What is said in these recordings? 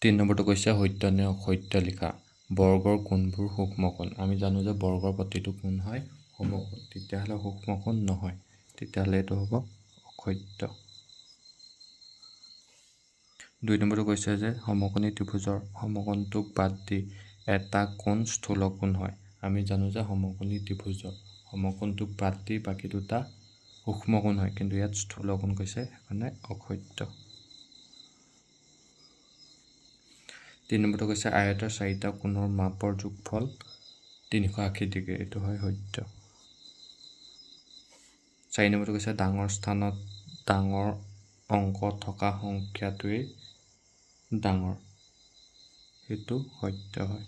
3 নম্বৰটো কৈছে সত্য নে অসত্য লিখা। বৰ্গৰ কোণবোৰ সূক্ষ্ম কোণ। আমি জানো যে বৰ্গৰ প্ৰতিটো কোণ হয় সমকোণ, তেতিয়াহ'লে সূক্ষ্ম কোণ নহয়, তেতিয়াহ'লে এইটো হ'ব অসত্য। 2 নম্বৰটো কৈছে যে সমকোণী ত্ৰিভুজৰ সমকোণটোক বাদ দি এটা কোণ স্থূল কোণ হয়। আমি জানো যে সমকোণী ত্ৰিভুজৰ সমকোণটোক বাদ দি বাকী দুটা সূক্ষ্ম কোণ হয়, কিন্তু ইয়াত স্থূল কোণ কৈছে, সেইকাৰণে অসত্য। 3 নম্বৰটো কৈছে আয়তৰ 4টা কোণৰ মাপৰ যোগফল 380 ডিগ্ৰী, এইটো হয় সত্য। 4 নম্বৰটো কৈছে ডাঙৰ স্থানত ডাঙৰ অংক থকা সংখ্যাটোৱেই ডাঙৰ, সেইটো সত্য হয়।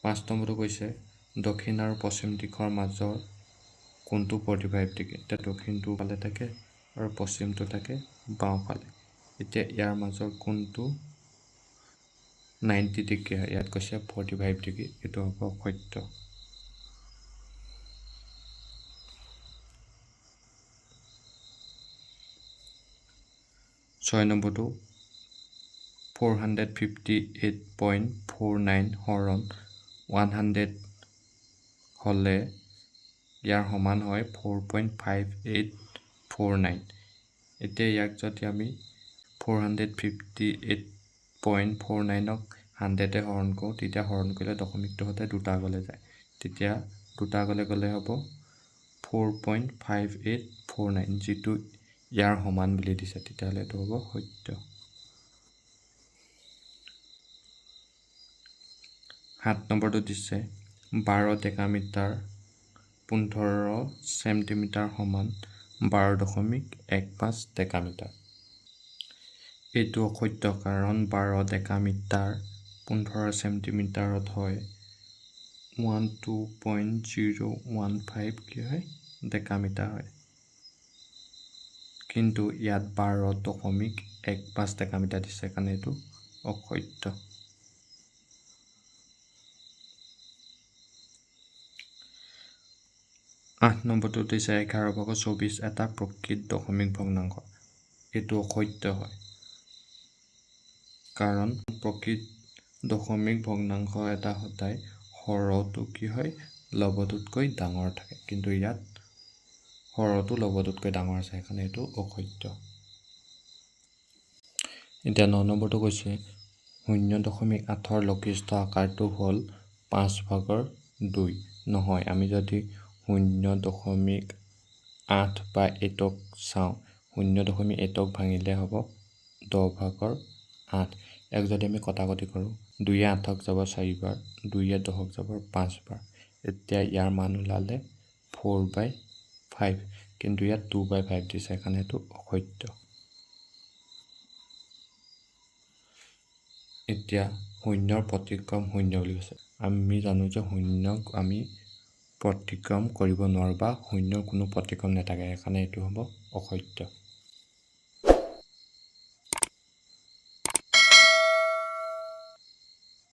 5 নম্বৰটো কৈছে দক্ষিণ আৰু পশ্চিম দিশৰ মাজৰ কোণটো 45 ডিগ্ৰী। এতিয়া দক্ষিণটো ফালে থাকে আৰু পশ্চিমটো থাকে বাওঁফালে। এতিয়া ইয়াৰ মাজৰ কোণটো 90 ডিগ্ৰী হয়, ইয়াত কৈছে 45 ডিগ্ৰী, এইটো হ'ব অসত্য। 6 নম্বৰটো 458.49 হৰণ 100 হ'লে ইয়াৰ সমান হয় 4.5849। এতিয়া ইয়াক যদি আমি 458.49ক 100ে হৰণ কৰোঁ, তেতিয়া হৰণ কৰিলে দশমিকটো সদায় দুটা আগলৈ যায়, তেতিয়া দুটা আগলৈ গ'লে হ'ব 4.5849, যিটো ইয়াৰ সমান বুলি দিছে, তেতিয়াহ'লে এইটো হ'ব সত্য। 7 নম্বৰটো দিছে 12 ডেকামিটাৰ 15 চেণ্টিমিটাৰ সমান 12.15 ডেকামিটাৰ। এইটো অসত্য, কাৰণ 12 ডেকামিটাৰ 15 চেণ্টিমিটাৰত হয় 12.015 কি হয় ডেকামিটাৰ হয়, কিন্তু ইয়াত 12.15 ডেকামিটাৰ দিছে, সেইকাৰণে এইটো অসত্য। 8 নম্বৰটো দিছে 11/24 এটা প্ৰকৃত দশমিক ভগ্নাংশ। এইটো অসত্য হয়, কাৰণ প্ৰকৃত দশমিক ভগ্নাংশ এটা সদায় হৰটো কি হয় লবটোতকৈ ডাঙৰ থাকে, কিন্তু ইয়াত হৰটো লবটোতকৈ ডাঙৰ আছে, সেইকাৰণে এইটো অসত্য। এতিয়া 9 নম্বৰটো কৈছে 0.8ৰ লঘিষ্ঠ আকাৰটো হ'ল 5/2। নহয়, আমি যদি 0.8 বা 8ক চাওঁ, 0.8ক ভাঙিলে হ'ব 10/8। ইয়াক যদি আমি কটাকটি কৰোঁ, 2য়ে 8ক যাব 4 বাৰ, 2য়ে 10ক যাব 5 বাৰ। এতিয়া ইয়াৰ মান ওলালে 4/5, কিন্তু ইয়াত 2/5 দিছে, সেইকাৰণে এইটো অসত্য। এতিয়া শূন্যৰ প্ৰতিক্ৰম শূন্য বুলি কৈছে। আমি জানো যে শূন্যক আমি প্ৰতিক্ৰম কৰিব নোৱাৰোঁ বা শূন্যৰ কোনো প্ৰতিক্ৰম নাথাকে, সেইকাৰণে এইটো হ'ব অসত্য।